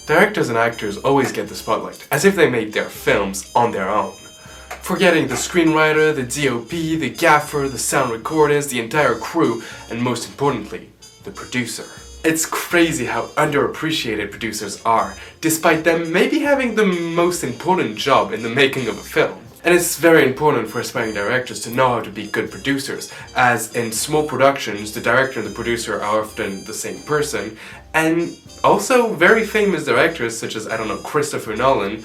Directors and actors always get the spotlight, as if they made their films on their own. Forgetting the screenwriter, the DOP, the gaffer, the sound recordist, the entire crew, and most importantly, the producer. It's crazy how underappreciated producers are, despite them maybe having the most important job in the making of a film. And it's very important for aspiring directors to know how to be good producers, as in small productions, the director and the producer are often the same person, and also very famous directors such as, Christopher Nolan,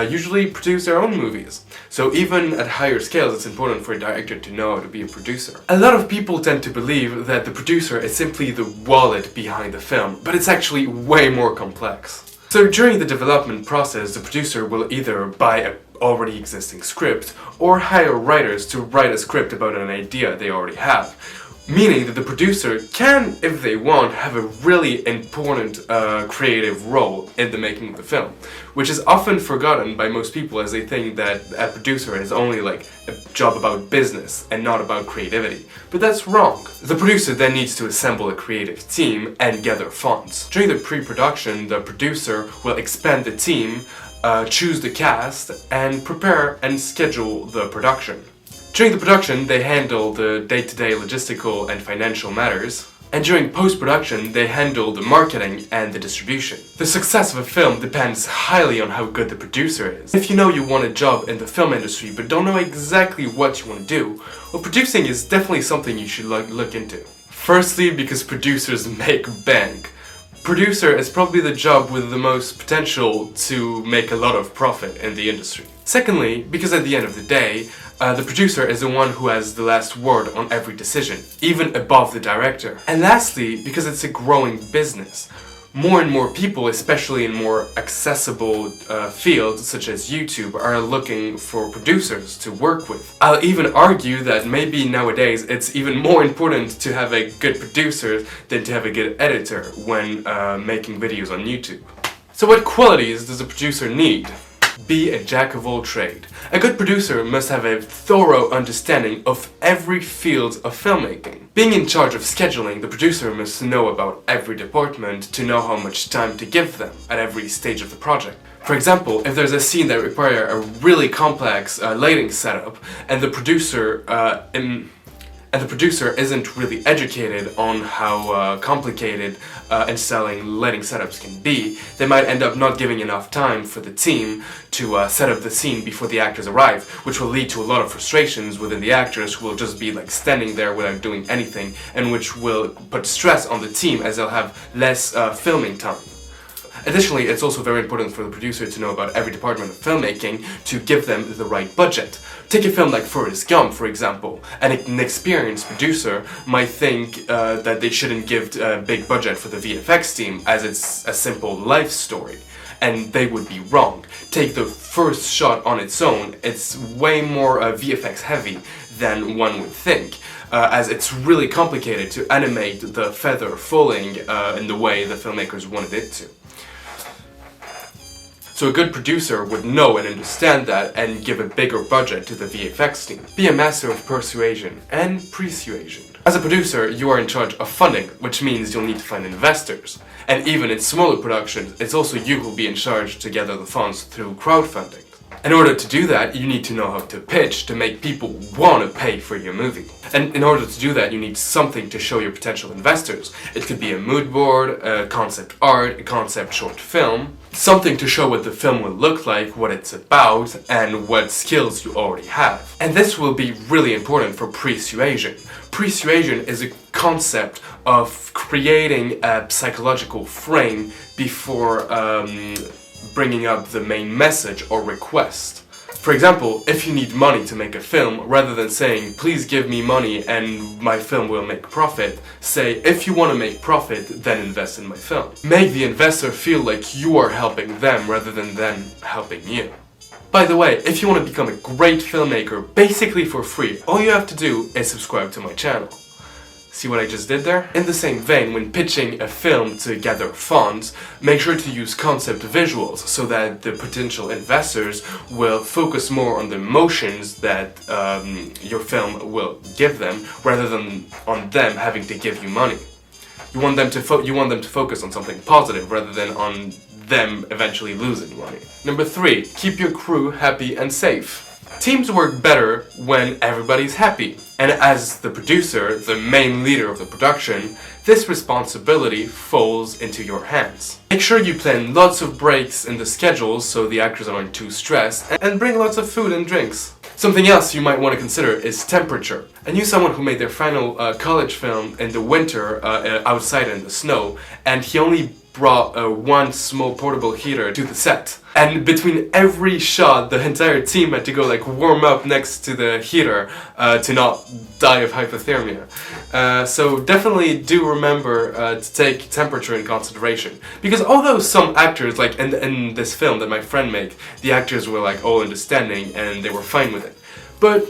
usually produce their own movies. So even at higher scales, it's important for a director to know how to be a producer. A lot of people tend to believe that the producer is simply the wallet behind the film, but it's actually way more complex. So during the development process, the producer will either buy an already existing script or hire writers to write a script about an idea they already have. Meaning that the producer can, if they want, have a really important creative role in the making of the film, which is often forgotten by most people as they think that a producer is only like a job about business and not about creativity. But that's wrong. The producer then needs to assemble a creative team and gather funds. During the pre-production, the producer will expand the team, choose the cast, and prepare and schedule the production. During the production, they handle the day-to-day logistical and financial matters, and during post-production, they handle the marketing and the distribution. The success of a film depends highly on how good the producer is. If you know you want a job in the film industry but don't know exactly what you want to do, well, producing is definitely something you should look into. Firstly, because producers make bank. Producer is probably the job with the most potential to make a lot of profit in the industry. Secondly, because at the end of the day, the producer is the one who has the last word on every decision, even above the director. And lastly, because it's a growing business. More and more people, especially in more accessible fields such as YouTube, are looking for producers to work with. I'll even argue that maybe nowadays it's even more important to have a good producer than to have a good editor when making videos on YouTube. So what qualities does a producer need? Be a jack of all trades. A good producer must have a thorough understanding of every field of filmmaking. Being in charge of scheduling, the producer must know about every department to know how much time to give them at every stage of the project. For example, if there's a scene that requires a really complex lighting setup and the producer isn't really educated on how complicated installing lighting setups can be, they might end up not giving enough time for the team to set up the scene before the actors arrive, which will lead to a lot of frustrations within the actors who will just be like standing there without doing anything, and which will put stress on the team as they'll have less filming time. Additionally, it's also very important for the producer to know about every department of filmmaking to give them the right budget. Take a film like Forrest Gump, for example, and an experienced producer might think that they shouldn't give a big budget for the VFX team as it's a simple life story. And they would be wrong. Take the first shot on its own, it's way more VFX heavy than one would think, as it's really complicated to animate the feather falling in the way the filmmakers wanted it to. So a good producer would know and understand that and give a bigger budget to the VFX team. Be a master of persuasion and persuasion. As a producer, you are in charge of funding, which means you'll need to find investors. And even in smaller productions, it's also you who'll be in charge to gather the funds through crowdfunding. In order to do that, you need to know how to pitch to make people want to pay for your movie. And in order to do that, you need something to show your potential investors. It could be a mood board, a concept art, a concept short film, something to show what the film will look like, what it's about, and what skills you already have. And this will be really important for persuasion. Persuasion is a concept of creating a psychological frame before bringing up the main message or request. For example, if you need money to make a film, rather than saying, please give me money and my film will make profit, say, if you want to make profit, then invest in my film. Make the investor feel like you are helping them rather than them helping you. By the way, if you want to become a great filmmaker basically for free, all you have to do is subscribe to my channel. See what I just did there? In the same vein, when pitching a film to gather funds, make sure to use concept visuals so that the potential investors will focus more on the emotions that your film will give them rather than on them having to give you money. You want them to focus on something positive rather than on them eventually losing money. Number 3, keep your crew happy and safe. Teams work better when everybody's happy, and as the producer, the main leader of the production, this responsibility falls into your hands. Make sure you plan lots of breaks in the schedules so the actors aren't too stressed, and bring lots of food and drinks. Something else you might want to consider is temperature. I knew someone who made their final college film in the winter outside in the snow, and he only brought one small portable heater to the set. And between every shot, the entire team had to go like warm up next to the heater to not die of hypothermia. So definitely do remember to take temperature in consideration. Because although some actors, like in this film that my friend made, the actors were like all understanding and they were fine with it. But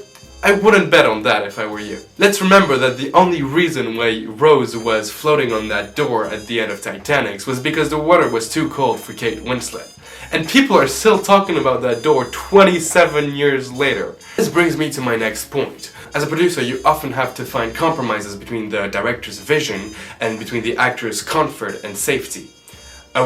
I wouldn't bet on that if I were you. Let's remember that the only reason why Rose was floating on that door at the end of Titanic was because the water was too cold for Kate Winslet. And people are still talking about that door 27 years later. This brings me to my next point. As a producer, you often have to find compromises between the director's vision and between the actor's comfort and safety.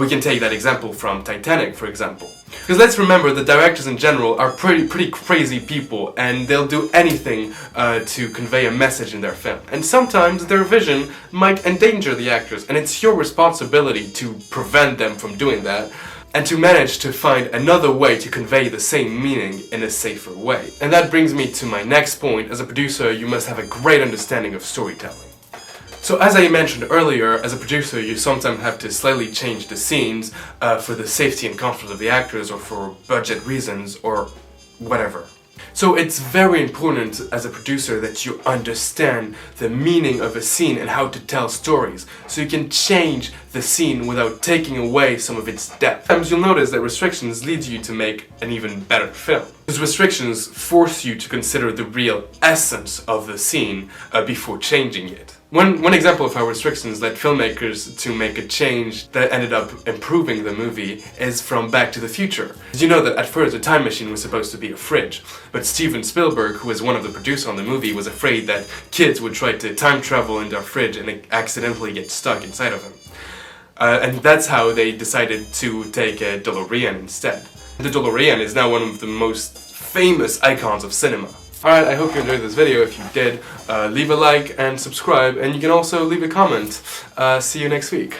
We can take that example from Titanic, for example. Because let's remember that directors in general are pretty crazy people, and they'll do anything to convey a message in their film. And sometimes their vision might endanger the actors, and it's your responsibility to prevent them from doing that, and to manage to find another way to convey the same meaning in a safer way. And that brings me to my next point. As a producer, you must have a great understanding of storytelling. So as I mentioned earlier, as a producer you sometimes have to slightly change the scenes for the safety and comfort of the actors or for budget reasons or whatever. So it's very important as a producer that you understand the meaning of a scene and how to tell stories, so you can change the scene without taking away some of its depth. Sometimes you'll notice that restrictions lead you to make an even better film. Because restrictions force you to consider the real essence of the scene before changing it. One example of how restrictions led filmmakers to make a change that ended up improving the movie is from Back to the Future. Did you know that at first a time machine was supposed to be a fridge, but Steven Spielberg, who was one of the producers on the movie, was afraid that kids would try to time travel in their fridge and accidentally get stuck inside of him. And that's how they decided to take a DeLorean instead. The DeLorean is now one of the most famous icons of cinema. Alright, I hope you enjoyed this video. If you did, leave a like and subscribe, and you can also leave a comment. See you next week.